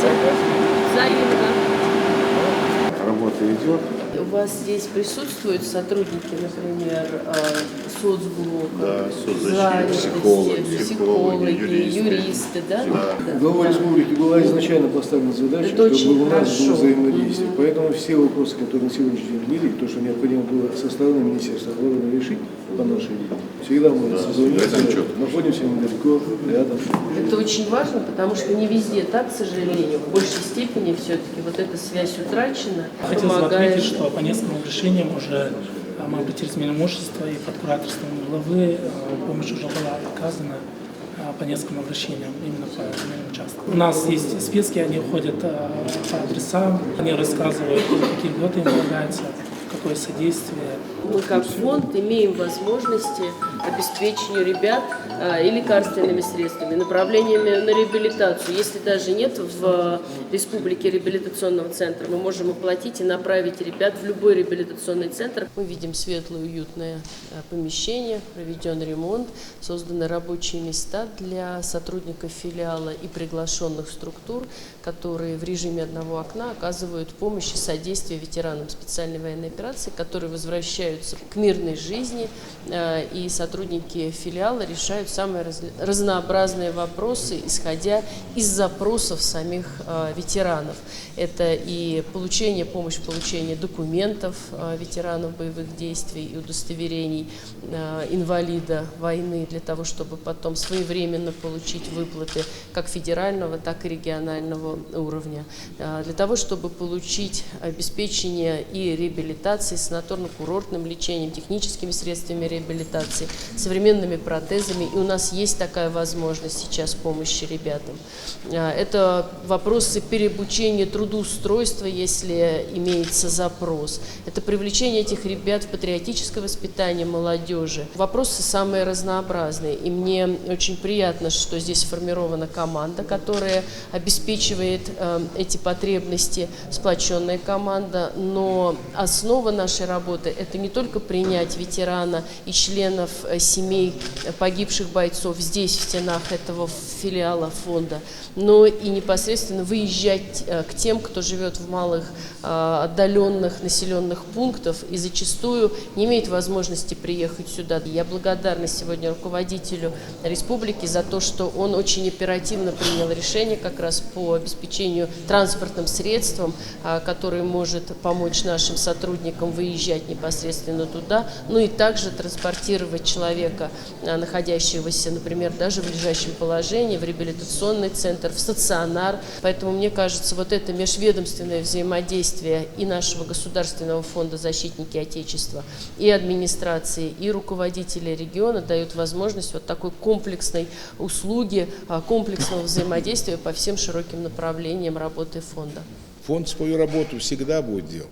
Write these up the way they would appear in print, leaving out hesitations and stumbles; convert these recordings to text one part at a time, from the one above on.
Взаимно. Работа идет. У вас здесь присутствуют сотрудники, например, соцблока, занятости, психологи, юристы, да? Глава республики была изначально поставлена задача, это чтобы у нас хорошо. было взаимодействие. Поэтому все вопросы, которые на сегодняшний день были, то, что необходимо было со стороны Министерства обороны решить по нашей линии, всегда мы созвонимся, находимся недалеко, рядом. Это очень важно, потому что не везде так, к сожалению. В большей степени все-таки вот эта связь утрачена. Хотелось бы отметить, что по нескольким решениям уже мы обратились в Минимущество и под кураторством главы помощь уже была оказана по нескольким обращениям именно по земельным участкам. У нас есть списки, они уходят по адресам, они рассказывают, какие льготы им полагаются, какое содействие. Мы как фонд имеем возможности обеспечению ребят и лекарственными средствами, направлениями на реабилитацию. Если даже нет в республике реабилитационного центра, мы можем оплатить и направить ребят в любой реабилитационный центр. Мы видим светлое, уютное помещение, проведен ремонт, созданы рабочие места для сотрудников филиала и приглашенных структур, которые в режиме одного окна оказывают помощь и содействие ветеранам специальной военной операции, которые возвращаются к мирной жизни, и сотрудники филиала решают самые разнообразные вопросы, исходя из запросов самих ветеранов. Это и помощь в получении документов ветеранов боевых действий и удостоверений инвалида войны, для того, чтобы потом своевременно получить выплаты как федерального, так и регионального уровня, для того, чтобы получить обеспечение и реабилитации, санаторно-курортным лечением, техническими средствами реабилитации, современными протезами. И у нас есть такая возможность сейчас помощи ребятам. Это вопросы переобучения, трудоустройства, если имеется запрос. Это привлечение этих ребят в патриотическое воспитание молодежи. Вопросы самые разнообразные. И мне очень приятно, что здесь сформирована команда, которая обеспечивает эти потребности, сплоченная команда. Но основа нашей работы – это не только принять ветерана и членов семей погибших бойцов здесь, в стенах этого филиала фонда, но и непосредственно выезжать к тем, кто живет в малых отдаленных населенных пунктах и зачастую не имеет возможности приехать сюда. Я благодарна сегодня руководителю республики за то, что он очень оперативно принял решение как раз по обеспечению транспортным средством, который может помочь нашим сотрудникам выезжать непосредственно туда, ну и также транспортировать человека, находящегося, например, даже в лежащем положении, в реабилитационный центр, в стационар. Поэтому, мне кажется, вот это межведомственное взаимодействие и нашего Государственного фонда «Защитники Отечества», и администрации, и руководителей региона дают возможность вот такой комплексной услуги, комплексного взаимодействия по всем широким направлениям работы фонда. Фонд свою работу всегда будет делать.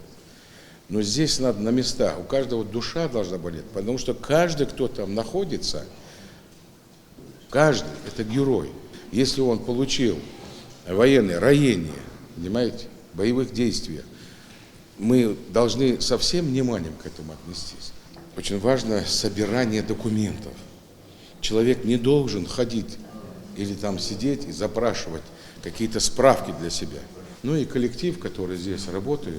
Но здесь надо на местах, у каждого душа должна болеть, потому что каждый, кто там находится, каждый – это герой. Если он получил военное ранение, понимаете, боевых действий, мы должны со всем вниманием к этому отнестись. Очень важно собирание документов. Человек не должен ходить или там сидеть и запрашивать какие-то справки для себя. Ну и коллектив, который здесь работает,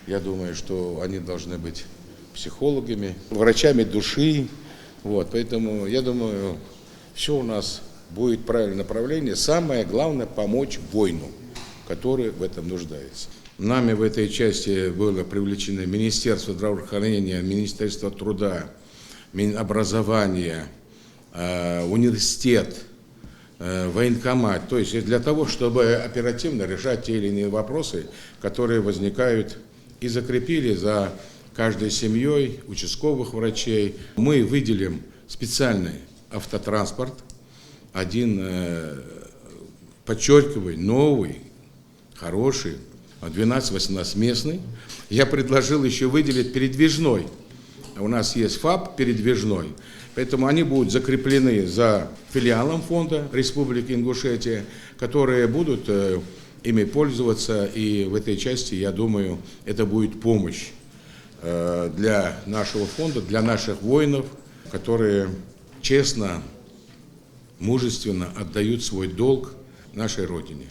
я думаю, что они должны быть психологами, врачами души. Вот, поэтому я думаю, все у нас будет правильное направление. Самое главное – помочь воину, который в этом нуждается. Нами в этой части было привлечено Министерство здравоохранения, Министерство труда, Минобразования, университет, военкомат. То есть для того, чтобы оперативно решать те или иные вопросы, которые возникают, и закрепили за каждой семьей участковых врачей. Мы выделим специальный автотранспорт, один, подчеркиваю, новый, хороший, 12-18 местный. Я предложил еще выделить передвижной. У нас есть ФАП передвижной, поэтому они будут закреплены за филиалом фонда Республики Ингушетия, которые будут ими пользоваться, и в этой части, я думаю, это будет помощь для нашего фонда, для наших воинов, которые честно, мужественно отдают свой долг нашей Родине.